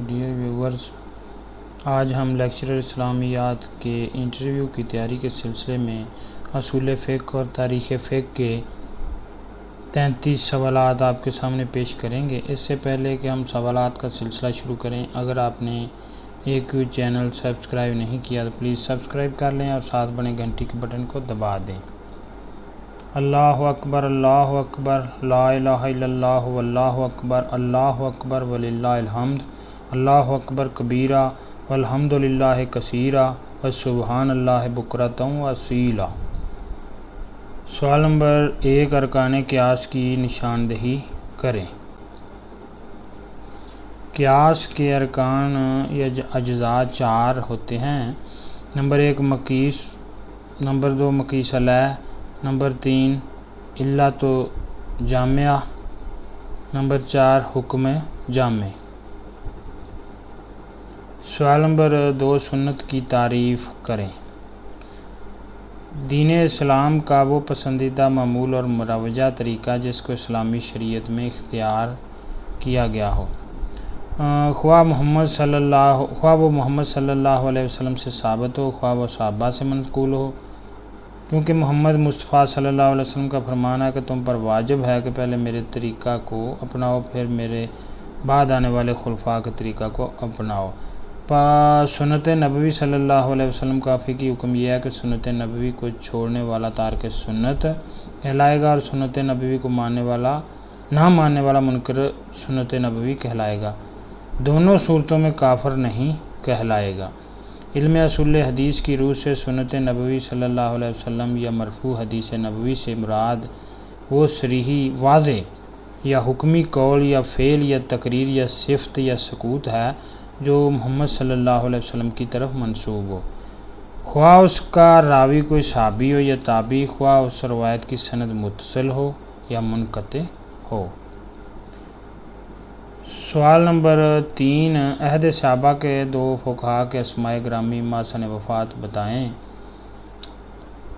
Dear viewers, آج ہم lecturer اسلامیات کے انٹرویو کی تیاری کے سلسلے میں اصول فقہ اور تاریخ فقہ کے 33 سوالات آپ کے سامنے پیش کریں گے۔ اس سے پہلے کہ ہم سوالات کا سلسلہ شروع کریں، اگر آپ نے AQ چینل سبسکرائب نہیں کیا تو پلیز سبسکرائب کر لیں اور ساتھ بنے گھنٹی کے بٹن کو دبا دیں۔ اللہ اکبر، اللہ اکبر، لا الہ الا اللہ، واللہ اکبر وللہ الحمد، اللہ اکبر کبیرہ والحمد للہ کثیرہ وسبحان اللہ بکرۃ واصیلا۔ سوال نمبر 1، ارکان قیاس کی نشاندہی کریں۔ قیاس کے ارکان یا اجزاء 4 ہوتے ہیں۔ نمبر 1 مقیس، نمبر 2 مقیس علیہ، نمبر 3 علت و جامعہ، نمبر 4 حکم جامع۔ سوال نمبر 2، سنت کی تعریف کریں۔ دین اسلام کا وہ پسندیدہ معمول اور مروجہ طریقہ جس کو اسلامی شریعت میں اختیار کیا گیا ہو، خواہ وہ محمد صلی اللہ علیہ وسلم سے ثابت ہو، خواہ وہ صحابہ سے منقول ہو، کیونکہ محمد مصطفیٰ صلی اللہ علیہ وسلم کا فرمان ہے کہ تم پر واجب ہے کہ پہلے میرے طریقہ کو اپناؤ، پھر میرے بعد آنے والے خلفاء کے طریقہ کو اپناؤ۔ سنت نبوی صلی اللہ علیہ وسلم کا فقہی حکم یہ ہے کہ سنت نبوی کو چھوڑنے والا تارک سنت کہلائے گا، اور سنت نبوی کو نہ ماننے والا منکر سنت نبوی کہلائے گا۔ دونوں صورتوں میں کافر نہیں کہلائے گا۔ علم اصول حدیث کی روح سے سنت نبوی صلی اللہ علیہ وسلم یا مرفوع حدیث نبوی سے مراد وہ صریحی، واضح یا حکمی قول یا فعل یا تقریر یا صفت یا سکوت ہے جو محمد صلی اللہ علیہ وسلم کی طرف منسوب ہو، خواہ اس کا راوی کوئی صحابی ہو یا تابعی، خواہ اس روایت کی سند متصل ہو یا منقطع ہو۔ سوال نمبر 3، عہد صحابہ کے 2 فقہا کے اسماء گرامی مع سن وفات بتائیں۔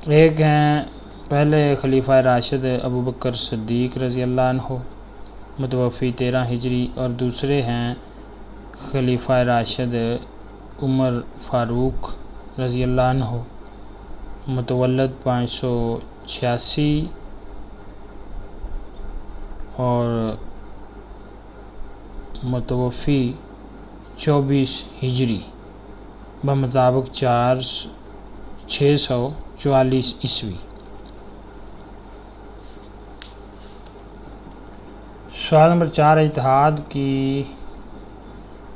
ایک ہیں پہلے خلیفہ راشد ابوبکر صدیق رضی اللہ عنہ متوفی 13 ہجری، اور دوسرے ہیں خلیفہ راشد عمر فاروق رضی اللہ عنہ متولد 586 اور متوفی 24 ہجری بمطابق 644 عیسوی۔ سوال نمبر 4، اجتہاد کی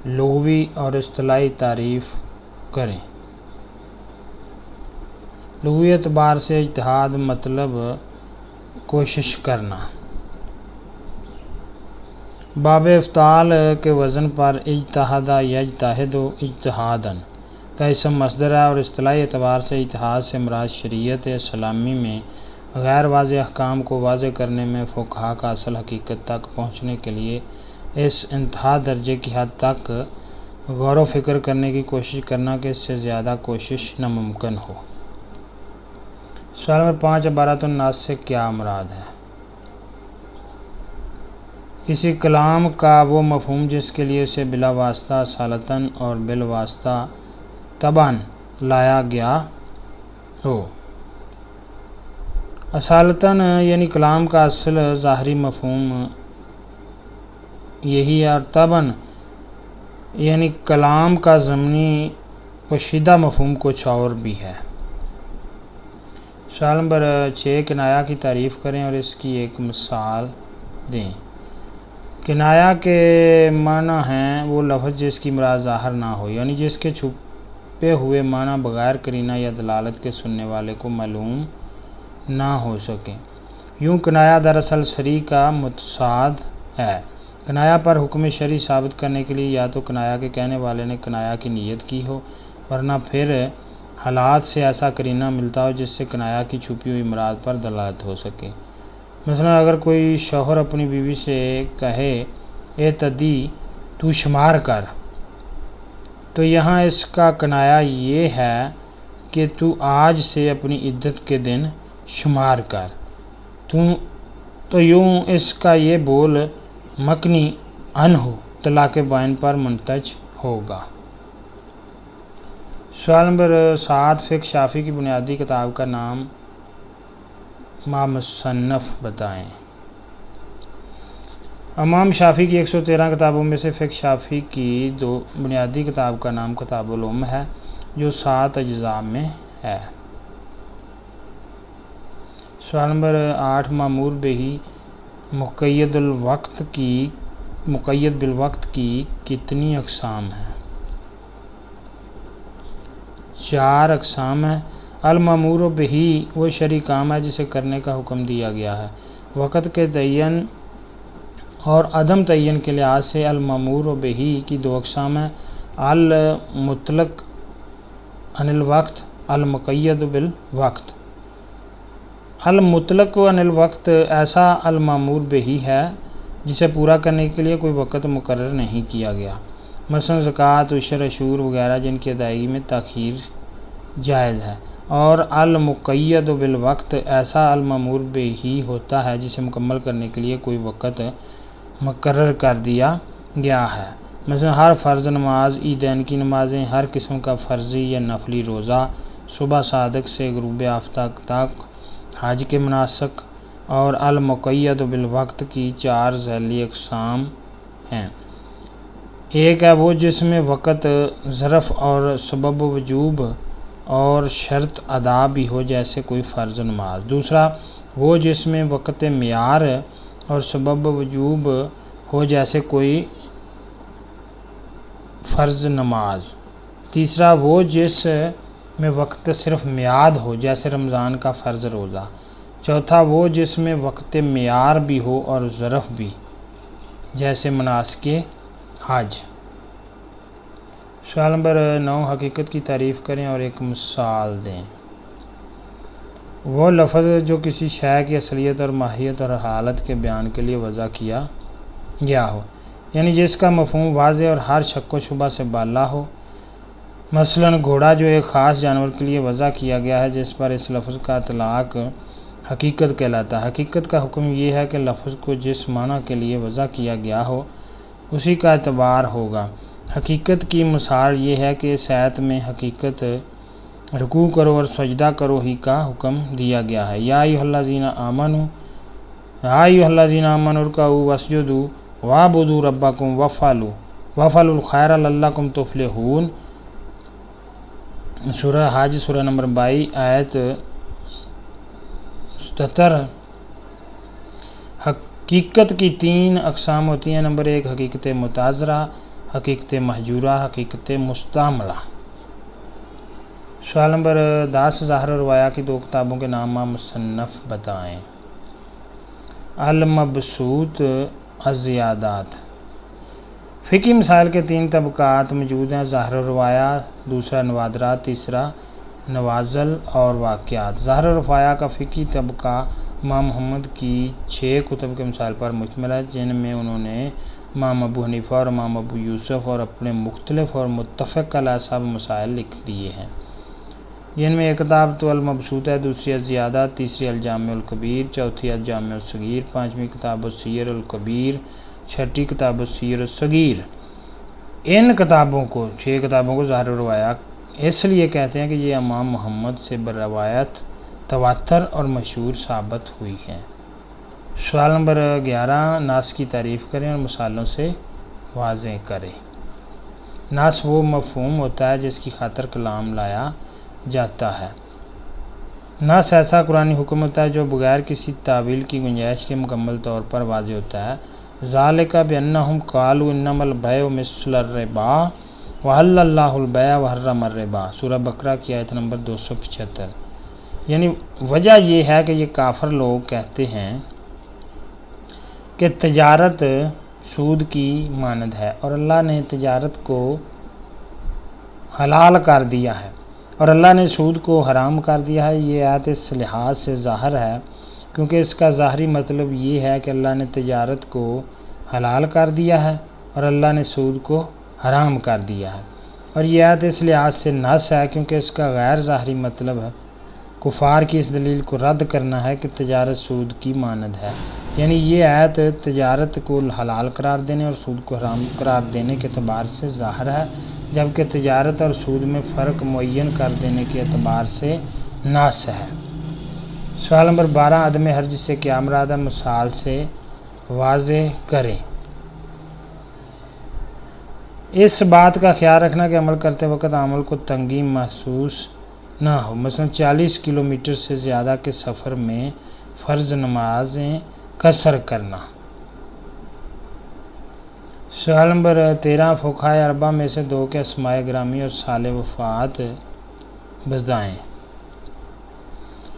لغوی اور اصطلاحی تعریف کریں۔ لغوی اعتبار سے اجتہاد مطلب کوشش کرنا۔ باب افعال کے وزن پر اجتہاد یجتہد اجتہاداً کا اسم مصدر ہے، اور اصطلاحی اعتبار سے اجتہاد سے مراد شریعت اسلامی میں غیر واضح احکام کو واضح کرنے میں فقہا کا اصل حقیقت تک پہنچنے کے لیے اس انتہا درجے کی حد تک غور و فکر کرنے کی کوشش کرنا کہ اس سے زیادہ کوشش ناممکن ہو۔ سوال نمبر 5، عبارت الناس سے کیا مراد ہے؟ کسی کلام کا وہ مفہوم جس کے لیے اسے بلا واسطہ اصالتاً اور بالواسطہ طبعاً لایا گیا ہو۔ اصالتاً یعنی کلام کا اصل ظاہری مفہوم یہی ہے، اور طبعاً یعنی کلام کا ضمنی پوشیدہ مفہوم کچھ اور بھی ہے۔ سوال نمبر 6، کنایہ کی تعریف کریں اور اس کی ایک مثال دیں۔ کنایہ کے معنی ہیں وہ لفظ جس کی مراد ظاہر نہ ہو، یعنی جس کے چھپے ہوئے معنی بغیر قرینہ یا دلالت کے سننے والے کو معلوم نہ ہو سکیں۔ یوں کنایہ دراصل صریح کا متصاد ہے۔ کنایہ پر حکم شرعی ثابت کرنے کے لیے یا تو کنایہ کے کہنے والے نے کنایہ کی نیت کی ہو، ورنہ پھر حالات سے ایسا قرینہ ملتا ہو جس سے کنایہ کی چھپی ہوئی مراد پر دلالت ہو سکے۔ مثلا اگر کوئی شوہر اپنی بیوی سے کہے اے تدی تو شمار کر، تو یہاں اس کا کنایہ یہ ہے کہ تو آج سے اپنی عدت کے دن شمار کر۔ تو یوں اس کا یہ بول مکنی عنہ طلاق بائن پر منتج ہوگا۔ سوال نمبر 7، فقہ شافعی کی بنیادی کتاب کا نام مصنف بتائیں۔ امام شافعی کی 113 کتابوں میں سے فقہ شافعی کی بنیادی کتاب کا نام کتاب الام ہے، جو 7 اجزاء میں ہے۔ سوال نمبر 8، مامور بہی مقید بالوقت کی کتنی اقسام ہیں؟ 4 اقسام ہیں۔ المامور بہی وہ شرعی کام ہے جسے کرنے کا حکم دیا گیا ہے۔ وقت کے تعین اور عدم تعین کے لحاظ سے المامور بہی کی 2 اقسام ہیں، المطلق عن الوقت، المقید بالوقت۔ المطلق عن الوقت ایسا المامور بہی ہے جسے پورا کرنے کے لیے کوئی وقت مقرر نہیں کیا گیا، مثلا زکوٰۃ، عشر، عشور وغیرہ جن کی ادائیگی میں تاخیر جائز ہے۔ اور المقید بالوقت ایسا المامور بہی ہوتا ہے جسے مکمل کرنے کے لیے کوئی وقت مقرر کر دیا گیا ہے، مثلا ہر فرض نماز، عیدین کی نمازیں، ہر قسم کا فرضی یا نفلی روزہ، صبح صادق سے غروب آفتاب تک، حج کے مناسک۔ اور المقید بالوقت کی 4 ذیلی اقسام ہیں۔ ایک ہے وہ جس میں وقت، ظرف اور سبب وجوب اور شرط ادا بھی ہو جیسے کوئی فرض نماز۔ دوسرا وہ جس میں وقت معیار اور سبب وجوب ہو جیسے کوئی فرض نماز۔ تیسرا وہ جس میں وقت صرف میعاد ہو جیسے رمضان کا فرض روزہ۔ چوتھا وہ جس میں وقت معیار بھی ہو اور ظرف بھی جیسے مناسک حج۔ سوال نمبر 9، حقیقت کی تعریف کریں اور ایک مثال دیں۔ وہ لفظ جو کسی شے کی اصلیت اور ماہیت اور حالت کے بیان کے لیے وضع کیا گیا ہو، یعنی جس کا مفہوم واضح اور ہر شک و شبہ سے بالا ہو۔ مثلا گھوڑا جو ایک خاص جانور کے لیے وضع کیا گیا ہے، جس پر اس لفظ کا اطلاق حقیقت کہلاتا ہے۔ حقیقت کا حکم یہ ہے کہ لفظ کو جس معنی کے لیے وضع کیا گیا ہو اسی کا اعتبار ہوگا۔ حقیقت کی مثال یہ ہے کہ اس آیت میں حقیقت رکوع کرو اور سجدہ کرو ہی کا حکم دیا گیا ہے۔ یا ایھا الذین آمنوا ارکعوا واسجدوا واعبدوا ربکم وافعلوا الخیر لعلکم تفلحون۔ سورہ حج سورہ نمبر 22 آیت 77۔ حقیقت کی 3 اقسام ہوتی ہیں۔ نمبر 1 حقیقت متعذرہ، حقیقت محجورہ، حقیقت مستعملہ۔ سوال نمبر 10، ظاہر و روایا کی 2 کتابوں کے نام مصنف بتائیں۔ المبسوط، الزیادات۔ فقہی مسائل کے 3 طبقات موجود ہیں، ظاہر و روایا، دوسرا نوادرات، تیسرا نوازل اور واقعات۔ ظاہر و روایا کا فقہی طبقہ امام محمد کی 6 کتب کے مسائل پر مشتمل ہے، جن میں انہوں نے امام ابو حنیفہ اور امام ابو یوسف اور اپنے مختلف اور متفق علیہ سب مسائل لکھ دیے ہیں۔ جن میں ایک کتاب تو المبسوط ہے، دوسری الزیادات، تیسری الجامع الکبیر، چوتھی الجامع الصغیر، 5ویں کتاب السیر الکبیر، 6ٹھی کتاب السیر الصغیر۔ ان کتابوں کو 6 کتابوں کو ظاہر و روایا اس لیے کہتے ہیں کہ یہ امام محمد سے بروایت تواتر اور مشہور ثابت ہوئی ہیں۔ سوال نمبر 11، ناس کی تعریف کریں اور مثالوں سے واضح کریں۔ ناس وہ مفہوم ہوتا ہے جس کی خاطر کلام لایا جاتا ہے۔ ناس ایسا قرآنی حکم ہوتا ہے جو بغیر کسی تعویل کی گنجائش کے مکمل طور پر واضح ہوتا ہے۔ ذالک بانہم قالوا انما البیع مثل الربا وحل اللہ البیع وحرم الربا، سورہ بقرہ کی آیت نمبر 275۔ یعنی وجہ یہ ہے کہ یہ کافر لوگ کہتے ہیں کہ تجارت سود کی مانند ہے اور اللہ نے تجارت کو حلال کر دیا ہے اور اللہ نے سود کو حرام کر دیا ہے۔ یہ آیت اس لحاظ سے ظاہر ہے کیونکہ اس کا ظاہری مطلب یہ ہے کہ اللہ نے تجارت کو حلال کر دیا ہے اور اللہ نے سود کو حرام کر دیا ہے، اور یہ آیت اس لحاظ سے نص ہے کیونکہ اس کا غیر ظاہری مطلب کفار کی اس دلیل کو رد کرنا ہے کہ تجارت سود کی مانند ہے، یعنی یہ آیت تجارت کو حلال قرار دینے اور سود کو حرام قرار دینے کے اعتبار سے ظاہر ہے، جبکہ تجارت اور سود میں فرق معین کر دینے کے اعتبار سے ناص ہے۔ سوال نمبر 12، عدم حرج سے کیا مراد ہے؟ مثال سے واضح کریں۔ اس بات کا خیال رکھنا کہ عمل کرتے وقت عامل کو تنگی محسوس نہ ہو، مثلا 40 کلومیٹر سے زیادہ کے سفر میں فرض نمازیں قصر کرنا۔ سوال نمبر 13، فقہائے اربعہ میں سے دو کے اسماء گرامی اور سال وفات بتائیں۔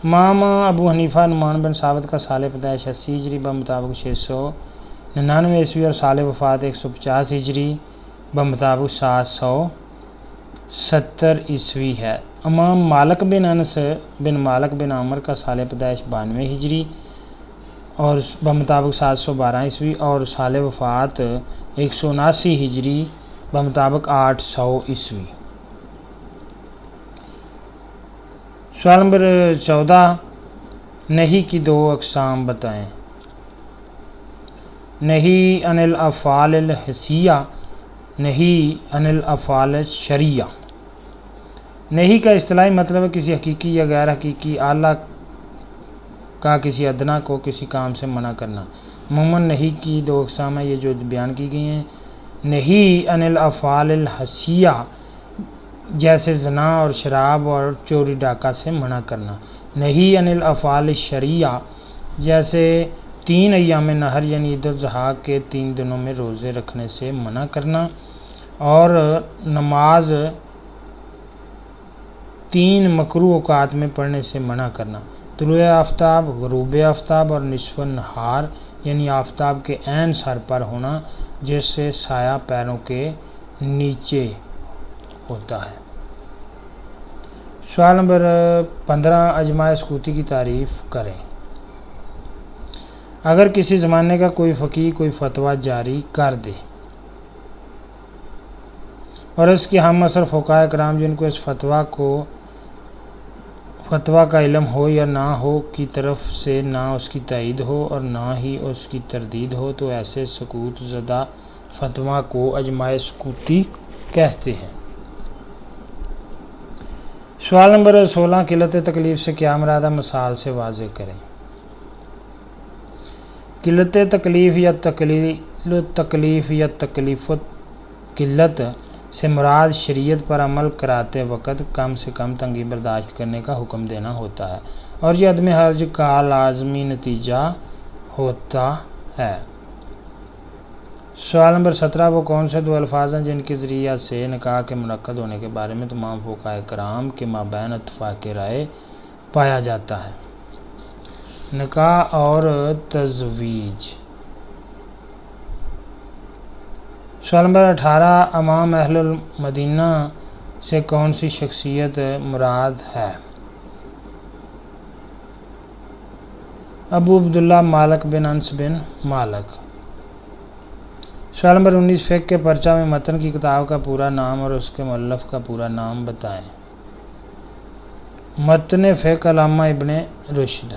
امام ابو حنیفہ نعمان بن ثابت کا سال پیدائش 80 ہجری بمطابق 699 عیسوی اور سال وفات 150 ہجری بمطابق 770 عیسوی ہے۔ امام مالک بن انس بن مالک بن عمر کا سال پیدائش 92 ہجری اور بمطابق 712 عیسوی اور سال وفات 179 ہجری بمطابق 800 عیسوی۔ سوال نمبر 14، نہی کی دو اقسام بتائیں۔ نہی عن الافعال الحسیہ، نہی عن الافعال الشرعیہ۔ نہی کا اصطلاحی مطلب ہے کسی حقیقی یا غیر حقیقی اعلیٰ کا کسی ادنا کو کسی کام سے منع کرنا۔ عموماً نہی کی دو اقسام ہیں، یہ جو بیان کی گئی ہیں۔ نہی عن الافعال الحسیہ جیسے زنا اور شراب اور چوری ڈاکہ سے منع کرنا۔ نہی عن الافعال الشرعیہ جیسے 3 ایام نحر یعنی عید الاضحیٰ کے 3 دنوں میں روزے رکھنے سے منع کرنا، اور نماز 3 مکروہ اوقات میں پڑھنے سے منع کرنا۔ طلوع آفتاب، غروب آفتاب اور نصف النہار یعنی آفتاب کے عین سر پر ہونا جس سے سایہ پیروں کے نیچے ہوتا ہے۔ سوال نمبر 15، اجماع سکوتی کی تعریف کریں۔ اگر کسی زمانے کا کوئی فقیہ کوئی فتویٰ جاری کر دے اور اس کے ہم عصر فقہائے کرام جن کو اس فتویٰ کا علم ہو یا نہ ہو کی طرف سے نہ اس کی تائید ہو اور نہ ہی اس کی تردید ہو تو ایسے سکوت زدہ فتویٰ کو اجماع سکوتی کہتے ہیں۔ سوال نمبر 16، قلت تکلیف سے کیا مراد ہے؟ مثال سے واضح کریں۔ قلت تکلیف یا تکلیفت قلت سے مراد شریعت پر عمل کراتے وقت کم سے کم تنگی برداشت کرنے کا حکم دینا ہوتا ہے، اور یہ عدم حرج کا لازمی نتیجہ ہوتا ہے۔ سوال نمبر 17، وہ کون سے 2 الفاظ ہیں جن کے ذریعہ سے نکاح کے منعقد ہونے کے بارے میں تمام فقہائے کرام کے مابین اتفاق رائے پایا جاتا ہے؟ نکاح اور تزویج۔ سوال نمبر 18، امام اہل المدینہ سے کون سی شخصیت مراد ہے؟ ابو عبداللہ مالک بن انس بن مالک۔ سوال نمبر 19، فقہ کے پرچہ میں متن کی کتاب کا پورا نام اور اس کے مؤلف کا پورا نام بتائیں۔ متن فقہ علامہ ابن رشد۔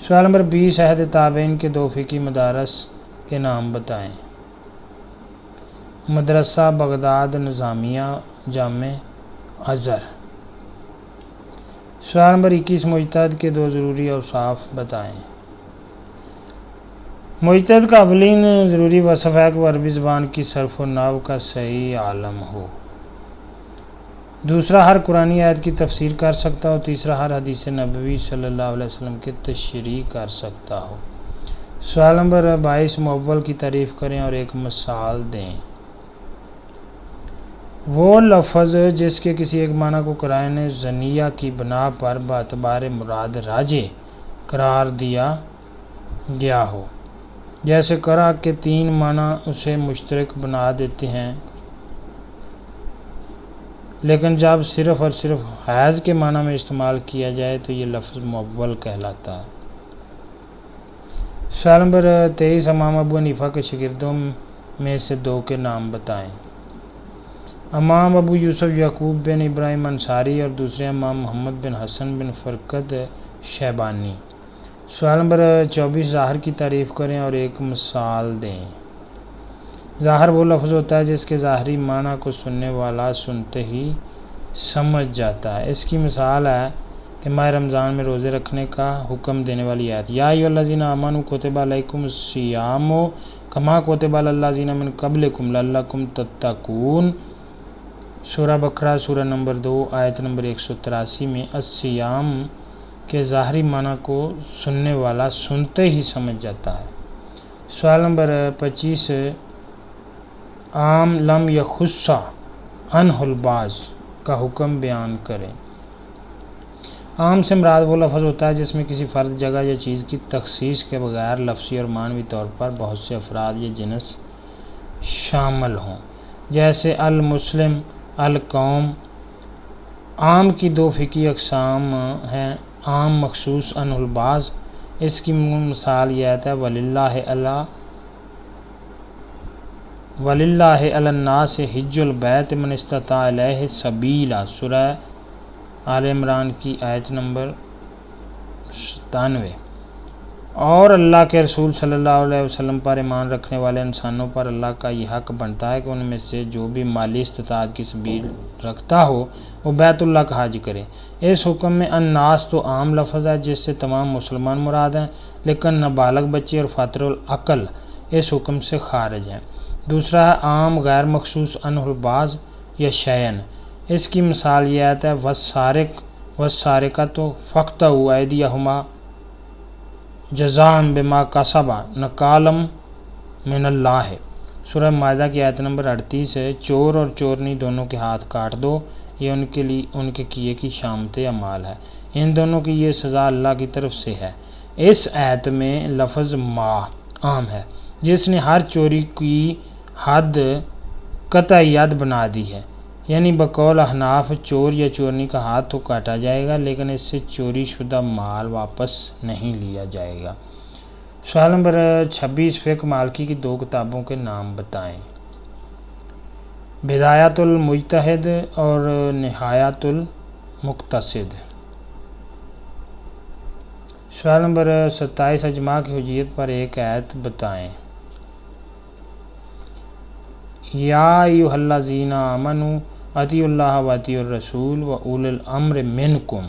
سوال نمبر 20، عہد تابعین کے 2 فقہی مدارس کے نام بتائیں۔ مدرسہ بغداد نظامیہ، جامع ازہر۔ سوال نمبر 21، مجتہد کے 2 ضروری اوصاف بتائیں۔ مجتہد کا اولین ضروری وصف ہے کہ وہ عربی زبان کی صرف و نحو کا صحیح عالم ہو، دوسرا ہر قرآنی آیت کی تفسیر کر سکتا ہو، تیسرا ہر حدیث نبوی صلی اللہ علیہ وسلم کی تشریح کر سکتا ہو۔ سوال نمبر 22، مؤول کی تعریف کریں اور ایک مثال دیں۔ وہ لفظ جس کے کسی ایک معنی کو قرائن ظنیہ کی بنا پر باعتبار مراد راجح قرار دیا گیا ہو، جیسے قرأ کے 3 معنی اسے مشترک بنا دیتے ہیں، لیکن جب صرف اور صرف حیض کے معنی میں استعمال کیا جائے تو یہ لفظ مؤول کہلاتا ہے۔ سوال نمبر 23، امام ابو حنیفہ کے شاگردوں میں سے 2 کے نام بتائیں۔ امام ابو یوسف یعقوب بن ابراہیم انصاری اور دوسرے امام محمد بن حسن بن فرقد شیبانی۔ سوال نمبر 24، ظاہر کی تعریف کریں اور ایک مثال دیں۔ ظاہر وہ لفظ ہوتا ہے جس کے ظاہری معنی کو سننے والا سنتے ہی سمجھ جاتا ہے۔ اس کی مثال ہے کہ ماہ رمضان میں روزے رکھنے کا حکم دینے والی آیت، یا ایھا الذین آمنوا کتب علیکم الصیام کما کتب علی الذین من قبلکم لعلکم تتقون۔ سورہ بقرہ سورہ نمبر 2 آیت نمبر 183 میں الصیام کے ظاہری معنی کو سننے والا سنتے ہی سمجھ جاتا ہے۔ سوال نمبر 25، عام لم یخص عنہ البعض کا حکم بیان کریں۔ عام سے مراد وہ لفظ ہوتا ہے جس میں کسی فرد، جگہ یا چیز کی تخصیص کے بغیر لفظی اور معنوی طور پر بہت سے افراد یا جنس شامل ہوں، جیسے المسلم، القوم۔ عام کی دو فقہی اقسام ہیں، عام مخصوص عنہ البعض۔ اس کی مثال یہ آتا ہے وَلِلَّهِ عَلَى النَّاسِ حِجُّ الْبَيْتِ مَنِ اسْتَطَاعَ إِلَيْهِ سَبِيلًا۔ سورہ آل عمران کی آیت نمبر 97۔ اور اللہ کے رسول صلی اللہ علیہ وسلم پر ایمان رکھنے والے انسانوں پر اللہ کا یہ حق بنتا ہے کہ ان میں سے جو بھی مالی استطاعت کی سبیل رکھتا ہو وہ بیت اللہ کا حج کرے۔ اس حکم میں الناس تو عام لفظ ہے جس سے تمام مسلمان مراد ہیں، لیکن نابالغ بچے اور فاطر العقل اس حکم سے خارج ہیں۔ دوسرا ہے عام غیر مخصوص عنہ البعض یا شیئن۔ اس کی مثال یہ آتا ہے والسارقۃ فاقطعوا ایدیہما جزاء بما کسبا نکالا من اللہ۔ سورہ مائدہ کی آیت نمبر 38 ہے، چور اور چورنی دونوں کے ہاتھ کاٹ دو، یہ ان کے کیے کی شامت اعمال ہے، ان دونوں کی یہ سزا اللہ کی طرف سے ہے۔ اس آیت میں لفظ ما عام ہے جس نے ہر چوری کی حد قطعی ید بنا دی ہے، یعنی بقول احناف چور یا چورنی کا ہاتھ تو کاٹا جائے گا لیکن اس سے چوری شدہ مال واپس نہیں لیا جائے گا۔ سوال نمبر 26، فقہ مالکی کی دو کتابوں کے نام بتائیں۔ بدایۃ المجتہد اور نہایۃ المقتصد۔ سوال نمبر 27، اجماع کی حجیت پر ایک آیت بتائیں۔ یا ایھا الذین آمنوا اطیعوا اللہ و اطیعوا الرسول و اولی الامر منکم۔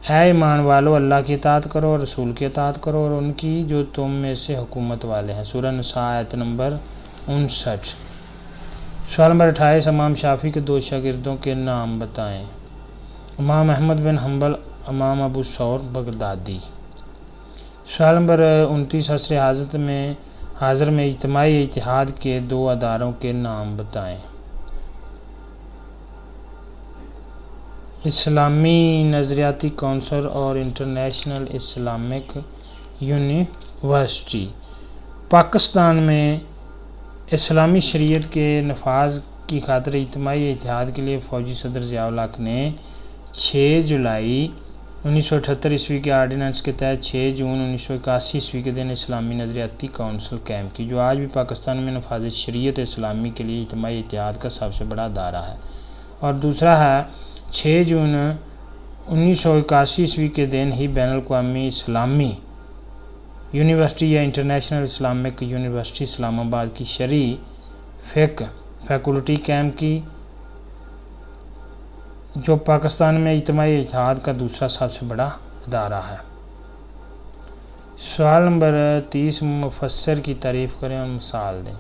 اے ایمان والو، اللہ کی اطاعت کرو اور رسول کی اطاعت کرو اور ان کی جو تم میں سے حکومت والے ہیں۔ سورہ نساء آیت نمبر 59۔ سوال نمبر 28، امام شافعی کے دو شاگردوں کے نام بتائیں۔ امام احمد بن حنبل، امام ابو ثور بغدادی۔ سوال نمبر 29، عصر حاضر میں اجتماعی اتحاد کے دو اداروں کے نام بتائیں۔ اسلامی نظریاتی کونسل اور انٹرنیشنل اسلامک یونیورسٹی۔ پاکستان میں اسلامی شریعت کے نفاذ کی خاطر اجتماعی اتحاد کے لیے فوجی صدر ضیاء الحق نے 6 جولائی 1978 عیسوی کے آرڈیننس کے تحت 6 جون 1981 عیسوی کے دن اسلامی نظریاتی کونسل قائم کی، جو آج بھی پاکستان میں نفاذ شریعت اسلامی کے لیے اجتماعی اتحاد کا سب سے بڑا ادارہ ہے۔ اور دوسرا ہے 6 جون 1981 عیسوی کے دن ہی بین الاقوامی اسلامی یونیورسٹی یا انٹرنیشنل اسلامک یونیورسٹی اسلام آباد کی شرعی فقہ فیکلٹی قائم کی، جو پاکستان میں اجتماعی اتحاد کا دوسرا سب سے بڑا ادارہ ہے۔ سوال نمبر 30، مفسر کی تعریف کریں اور مثال دیں۔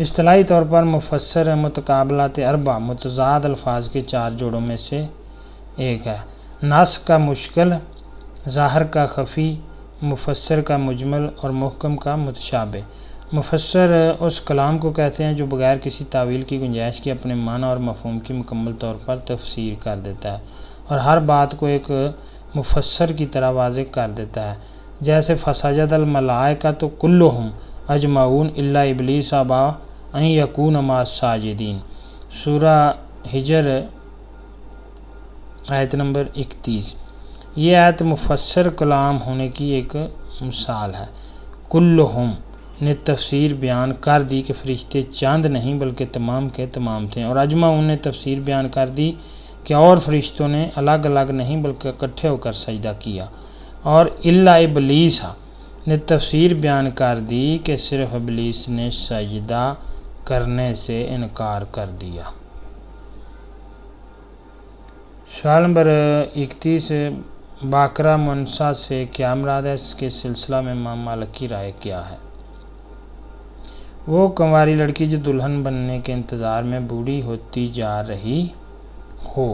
اصطلاحی طور پر مفسر متقابلات اربع متضاد الفاظ کے 4 جوڑوں میں سے ایک ہے۔ نص کا مشکل، ظاہر کا خفی، مفسر کا مجمل اور محکم کا متشابہ۔ مفسر اس کلام کو کہتے ہیں جو بغیر کسی تاویل کی گنجائش کے اپنے معنی اور مفہوم کی مکمل طور پر تفسیر کر دیتا ہے اور ہر بات کو ایک مفسر کی طرح واضح کر دیتا ہے، جیسے فسجد الملائکۃ کلھم اجمعون الا ابلیس ابی ان یکون مع الساجدین۔ سورہ حجر آیت نمبر 31۔ یہ آیت مفسر کلام ہونے کی ایک مثال ہے۔ کلہم نے تفسیر بیان کر دی کہ فرشتے چاند نہیں بلکہ تمام کے تمام تھے، اور اجمعون نے تفسیر بیان کر دی کہ اور فرشتوں نے الگ الگ نہیں بلکہ اکٹھے ہو کر سجدہ کیا، اور الا ابلیس نے تفسیر بیان کر دی کہ صرف ابلیس نے سجدہ کرنے سے انکار کر دیا۔ سوال نمبر 31، باقرہ منسا سے کیا مراد ہے؟ اس کے سلسلہ میں امام مالک کی رائے کیا ہے؟ وہ کنواری لڑکی جو دلہن بننے کے انتظار میں بوڑھی ہوتی جا رہی ہو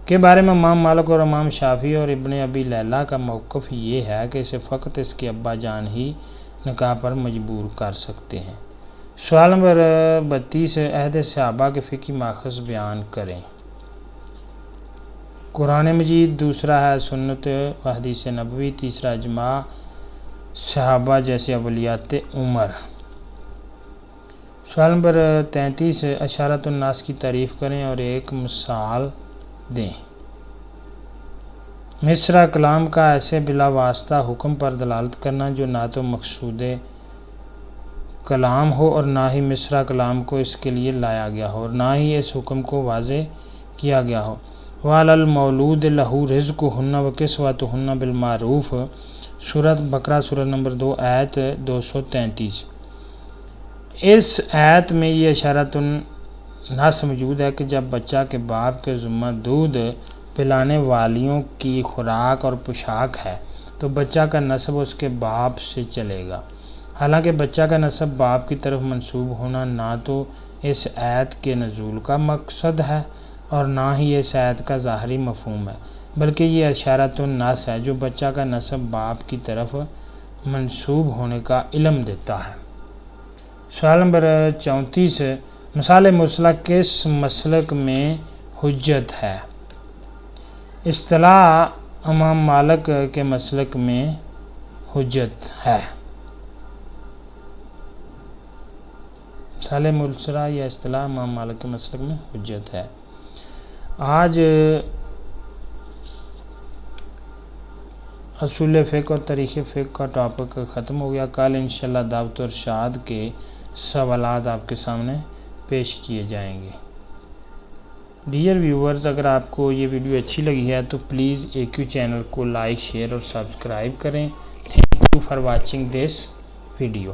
کے بارے میں امام مالک اور امام شافعی اور ابن ابی لیلہ کا موقف یہ ہے کہ اسے فقط اس کے ابا جان ہی نکاح پر مجبور کر سکتے ہیں۔ سوال نمبر 32، عہد صحابہ کے فقہی ماخذ بیان کریں۔ قرآن مجید، دوسرا ہے سنت و حدیث نبوی، تیسرا اجماع صحابہ جیسے اولیات عمر۔ سوال نمبر 33، اشارۃ الناس کی تعریف کریں اور ایک مثال دیں۔ مصرع کلام کا ایسے بلا واسطہ حکم پر دلالت کرنا جو نہ تو مقصود کلام ہو اور نہ ہی مصرع کلام کو اس کے لیے لایا گیا ہو اور نہ ہی اس حکم کو واضح کیا گیا ہو۔ وَعَلَى الْمَوْلُودِ لَهُ رِزْقُهُنَّ وَكِسْوَتُهُنَّ بِالْمَعْرُوفِ، سورۃ بقرہ سورۃ نمبر 2 آیت 233۔ اس آیت میں یہ اشارۃ الناس موجود ہے کہ جب بچہ کے باپ کے ذمہ دودھ پلانے والیوں کی خوراک اور پوشاک ہے تو بچہ کا نسب اس کے باپ سے چلے گا۔ حالانکہ بچہ کا نسب باپ کی طرف منسوب ہونا نہ تو اس آیت کے نزول کا مقصد ہے اور نہ ہی اس آیت کا ظاہری مفہوم ہے، بلکہ یہ اشارۃ الناس ہے جو بچہ کا نسب باپ کی طرف منسوب ہونے کا علم دیتا ہے۔ سوال نمبر 34، مثال مرسلہ کس مسلک میں حجت ہے؟ اصطلاح امام مالک کے مسلک میں حجت ہے۔ مثال مرسلہ یا اصطلاح امام مالک کے مسلک میں حجت ہے۔ آج اصول فقہ اور تاریخ فقہ کا ٹاپک ختم ہو گیا۔ کل انشاءاللہ دعوت و ارشاد کے سوالات آپ کے سامنے پیش کیے جائیں گے۔ ڈیئر ویورز، اگر آپ کو یہ ویڈیو اچھی لگی ہے تو پلیز AQ چینل کو لائک، شیئر اور سبسکرائب کریں۔ Thank you for watching this video.